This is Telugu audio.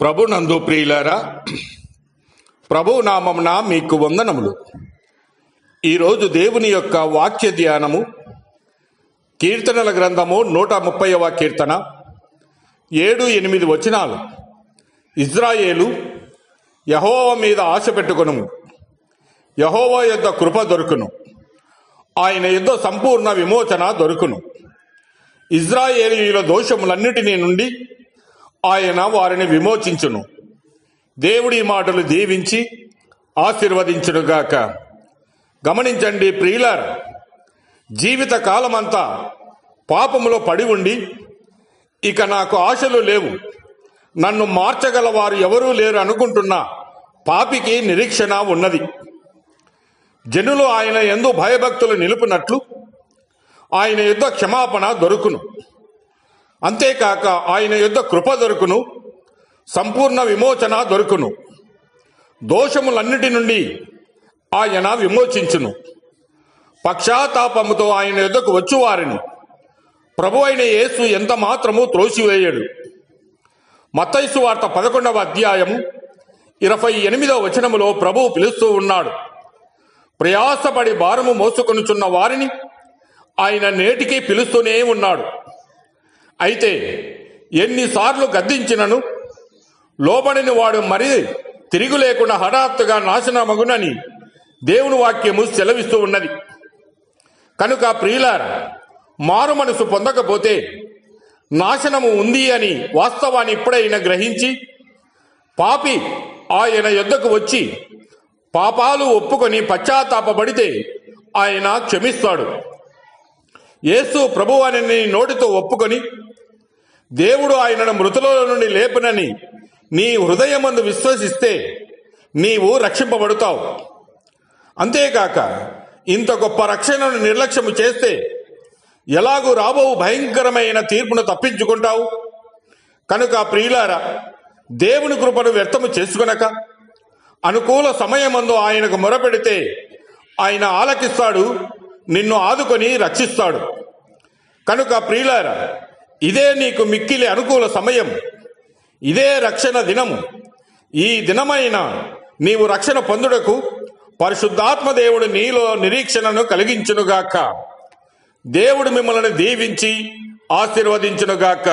ప్రభునందు ప్రియులారా, ప్రభు నామమున మీకు వందనములు. ఈరోజు దేవుని యొక్క వాక్య ధ్యానము కీర్తనల గ్రంథము 130వ కీర్తన 7-8 వచనాలు. ఇజ్రాయేలు, యెహోవా మీద ఆశ పెట్టుకొనుము, యెహోవా యొద్ద కృప దొరుకును, ఆయన యొద్ద సంపూర్ణ విమోచన దొరుకును. ఇజ్రాయేలీయుల దోషములన్నిటినీ నుండి ఆయన వారిని విమోచించును. దేవుడి మాటలు దీవించి ఆశీర్వదించునుగాక. గమనించండి ప్రియులారా, జీవిత కాలమంతా పాపములో పడి ఉండి ఇక నాకు ఆశలు లేవు, నన్ను మార్చగల వారు ఎవరూ లేరు అనుకుంటున్న పాపికి నిరీక్షణ ఉన్నది. జనులు ఆయన యందు భయభక్తులు నిలుపునట్లు ఆయన యుద్ధ క్షమాపణ దొరుకును. అంతేకాక ఆయన యుద్ధ కృప దొరుకును, సంపూర్ణ విమోచన దొరుకును. దోషములన్నిటి నుండి ఆయన విమోచించును. పక్షాతాపముతో ఆయన యుద్ధకు వచ్చువారిని ప్రభు అయిన యేసు ఎంత మాత్రము త్రోసివేయడు. మత్తయి సువార్త 11వ అధ్యాయము 28వ వచనములో ప్రభువు పిలుస్తూ ఉన్నాడు. ప్రయాసపడి భారము మోసుకొనుచున్న వారిని ఆయన నేటికి పిలుస్తూనే ఉన్నాడు. అయితే ఎన్నిసార్లు గద్దించినను లోబడిన వాడు మరీ తిరిగి లేకుండా హఠాత్తుగా నాశనమగునని దేవుని వాక్యము సెలవిస్తూ ఉన్నది. కనుక ప్రియులారా, మారు మనసు పొందకపోతే నాశనము ఉంది అని వాస్తవాన్ని ఇప్పుడైనా గ్రహించి పాపి ఆయన యొద్దకు వచ్చి పాపాలు ఒప్పుకొని పశ్చాత్తాపపడితే ఆయన క్షమిస్తాడు. యేసు ప్రభువు అని నీ నోటితో ఒప్పుకొని దేవుడు ఆయనను మృతుల నుండి లేపునని నీ హృదయమందు విశ్వసిస్తే నీవు రక్షింపబడతావు. అంతేకాక ఇంత గొప్ప రక్షణను నిర్లక్ష్యము చేస్తే ఎలాగూ రాబో భయంకరమైన తీర్పును తప్పించుకుంటావు. కనుక ప్రియులారా, దేవుని కృపను వ్యర్థము చేసుకొనక అనుకూల సమయమందు ఆయనకు మొరపెడితే ఆయన ఆలకిస్తాడు, నిన్ను ఆదుకొని రక్షిస్తాడు. కనుక ప్రియులారా, ఇదే నీకు మిక్కిలి అనుకూల సమయం, ఇదే రక్షణ దినము. ఈ దినమైన నీవు రక్షణ పొందుటకు పరిశుద్ధాత్మ దేవుడు నీలో నిరీక్షణను కలిగించునుగాక. దేవుడు మిమ్మల్ని దీవించి ఆశీర్వదించునుగాక.